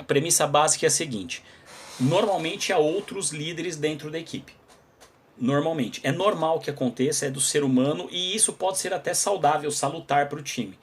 premissa básica é a seguinte: normalmente há outros líderes dentro da equipe. Normalmente. É normal que aconteça, é do ser humano, e isso pode ser até saudável, salutar para o time.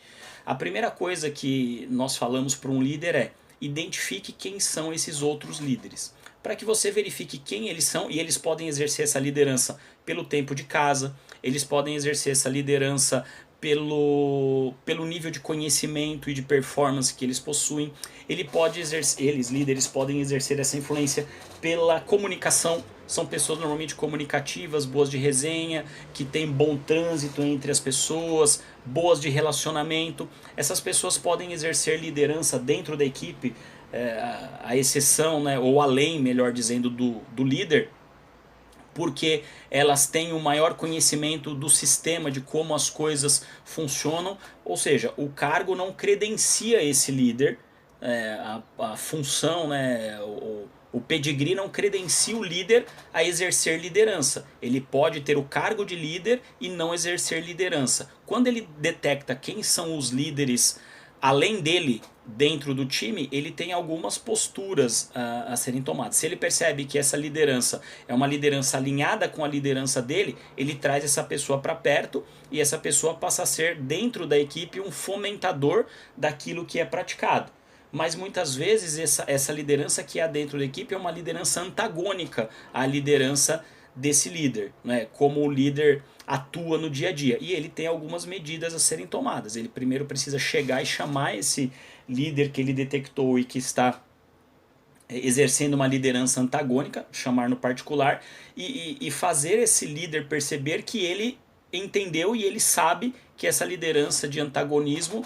A primeira coisa que nós falamos para um líder é: identifique quem são esses outros líderes, para que você verifique quem eles são, e eles podem exercer essa liderança pelo tempo de casa, eles podem exercer essa liderança pelo nível de conhecimento e de performance que eles possuem. Eles, líderes, podem exercer essa influência pela comunicação. São pessoas normalmente comunicativas, boas de resenha, que têm bom trânsito entre as pessoas, boas de relacionamento. Essas pessoas podem exercer liderança dentro da equipe, a exceção, né, ou além, melhor dizendo, do líder, porque elas têm um maior conhecimento do sistema, de como as coisas funcionam. Ou seja, o cargo não credencia esse líder, a função, né, o pedigree não credencia o líder a exercer liderança. Ele pode ter o cargo de líder e não exercer liderança. Quando ele detecta quem são os líderes além dele dentro do time, ele tem algumas posturas a serem tomadas. Se ele percebe que essa liderança é uma liderança alinhada com a liderança dele, ele traz essa pessoa para perto, e essa pessoa passa a ser, dentro da equipe, um fomentador daquilo que é praticado. Mas muitas vezes essa liderança que há dentro da equipe é uma liderança antagônica à liderança desse líder, né? Como o líder atua no dia a dia, e ele tem algumas medidas a serem tomadas. Ele primeiro precisa chegar e chamar esse líder que ele detectou e que está exercendo uma liderança antagônica, chamar no particular, e fazer esse líder perceber que ele entendeu e ele sabe que essa liderança de antagonismo,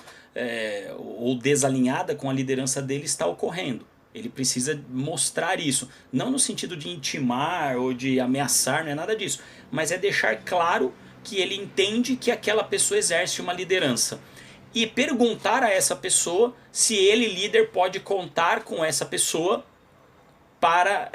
ou desalinhada com a liderança dele, está ocorrendo. Ele precisa mostrar isso, não no sentido de intimar ou de ameaçar, não é nada disso, mas é deixar claro que ele entende que aquela pessoa exerce uma liderança, e perguntar a essa pessoa se ele, líder, pode contar com essa pessoa para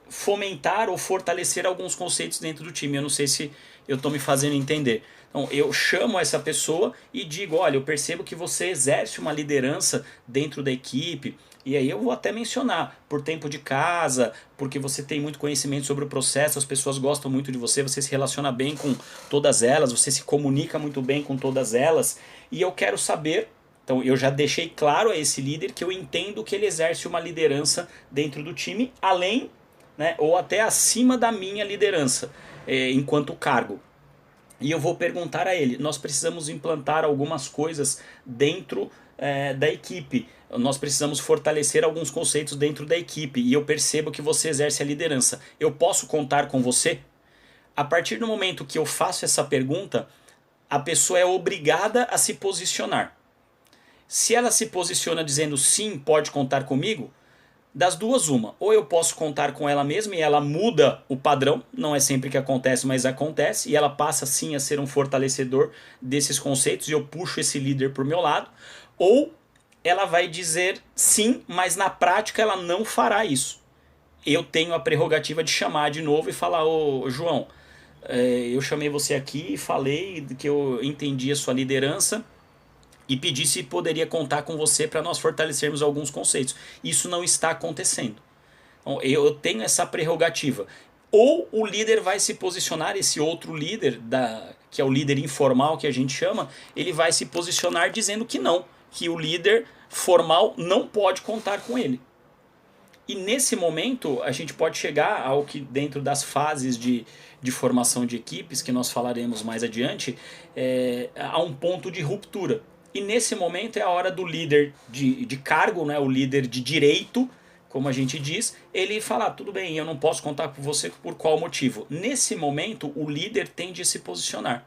fomentar ou fortalecer alguns conceitos dentro do time. Eu não sei se eu estou me fazendo entender. Então eu chamo essa pessoa e digo: olha, eu percebo que você exerce uma liderança dentro da equipe, e aí eu vou até mencionar, por tempo de casa, porque você tem muito conhecimento sobre o processo, as pessoas gostam muito de você, você se relaciona bem com todas elas, você se comunica muito bem com todas elas, e eu quero saber. Então eu já deixei claro a esse líder que eu entendo que ele exerce uma liderança dentro do time, além, né, ou até acima da minha liderança, enquanto cargo. E eu vou perguntar a ele: nós precisamos implantar algumas coisas dentro da equipe, nós precisamos fortalecer alguns conceitos dentro da equipe, e eu percebo que você exerce a liderança, eu posso contar com você? A partir do momento que eu faço essa pergunta, a pessoa é obrigada a se posicionar. Se ela se posiciona dizendo sim, pode contar comigo, das duas uma: ou eu posso contar com ela mesma e ela muda o padrão, não é sempre que acontece, mas acontece, e ela passa sim a ser um fortalecedor desses conceitos, e eu puxo esse líder para o meu lado. Ou ela vai dizer sim, mas na prática ela não fará isso. Eu tenho a prerrogativa de chamar de novo e falar: ô João, eu chamei você aqui e falei que eu entendi a sua liderança e pedi se poderia contar com você para nós fortalecermos alguns conceitos. Isso não está acontecendo. Então, eu tenho essa prerrogativa. Ou o líder vai se posicionar, esse outro líder, que é o líder informal que a gente chama, ele vai se posicionar dizendo que não, que o líder formal não pode contar com ele. E nesse momento a gente pode chegar ao que, dentro das fases de formação de equipes, que nós falaremos mais adiante, a um ponto de ruptura. E nesse momento é a hora do líder de cargo, né, o líder de direito, como a gente diz, ele fala: tudo bem, eu não posso contar com você por qual motivo. Nesse momento o líder tende a se posicionar: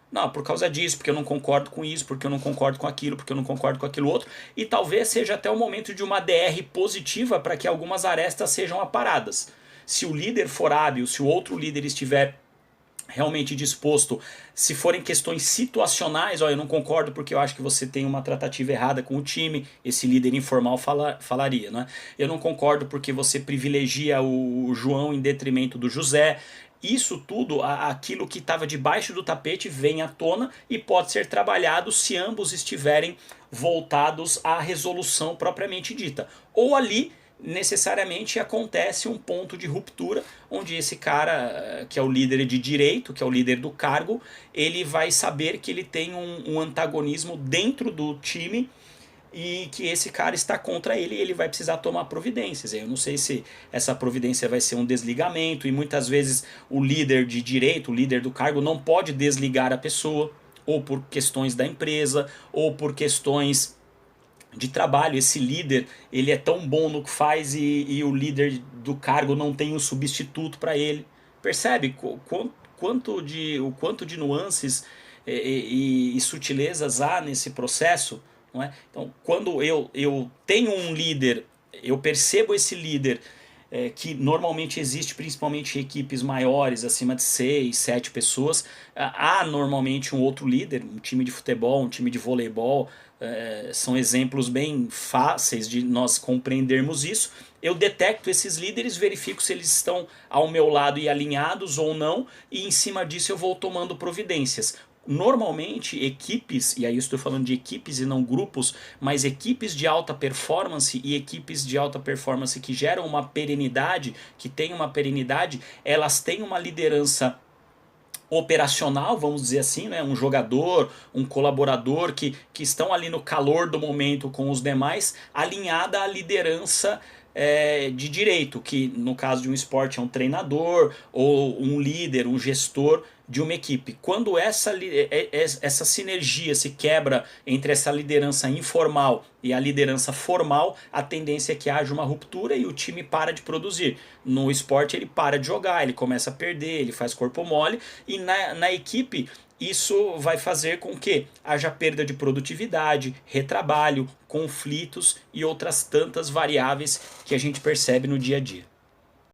não, por causa disso, porque eu não concordo com isso, porque eu não concordo com aquilo, porque eu não concordo com aquilo outro. E talvez seja até o momento de uma DR positiva para que algumas arestas sejam aparadas. Se o líder for hábil, se o outro líder estiver realmente disposto, se forem questões situacionais: ó, eu não concordo porque eu acho que você tem uma tratativa errada com o time, esse líder informal falaria, né? Eu não concordo porque você privilegia o João em detrimento do José, isso tudo, aquilo que estava debaixo do tapete vem à tona e pode ser trabalhado se ambos estiverem voltados à resolução propriamente dita. Ou ali necessariamente acontece um ponto de ruptura onde esse cara que é o líder de direito, que é o líder do cargo, ele vai saber que ele tem um antagonismo dentro do time e que esse cara está contra ele e ele vai precisar tomar providências. Eu não sei se essa providência vai ser um desligamento, e muitas vezes o líder de direito, o líder do cargo, não pode desligar a pessoa, ou por questões da empresa, ou por questões de trabalho. Esse líder, ele é tão bom no que faz e o líder do cargo não tem um substituto para ele. Percebe o quanto de nuances e sutilezas há nesse processo? Não é? Então, quando eu tenho um líder, eu percebo esse líder que normalmente existe principalmente em equipes maiores, acima de 6, 7 pessoas. Há normalmente um outro líder, um time de futebol, um time de voleibol, são exemplos bem fáceis de nós compreendermos isso. Eu detecto esses líderes, verifico se eles estão ao meu lado e alinhados ou não, e em cima disso eu vou tomando providências. Normalmente equipes, e aí eu estou falando de equipes e não grupos, mas equipes de alta performance e equipes de alta performance que geram uma perenidade, que têm uma perenidade, elas têm uma liderança operacional, vamos dizer assim, né? Um jogador, um colaborador que estão ali no calor do momento com os demais, alinhada à liderança de direito, que no caso de um esporte é um treinador ou um líder, um gestor de uma equipe. Quando essa sinergia se quebra entre essa liderança informal e a liderança formal, a tendência é que haja uma ruptura e o time para de produzir. No esporte ele para de jogar, ele começa a perder, ele faz corpo mole, e na equipe isso vai fazer com que haja perda de produtividade, retrabalho, conflitos e outras tantas variáveis que a gente percebe no dia a dia.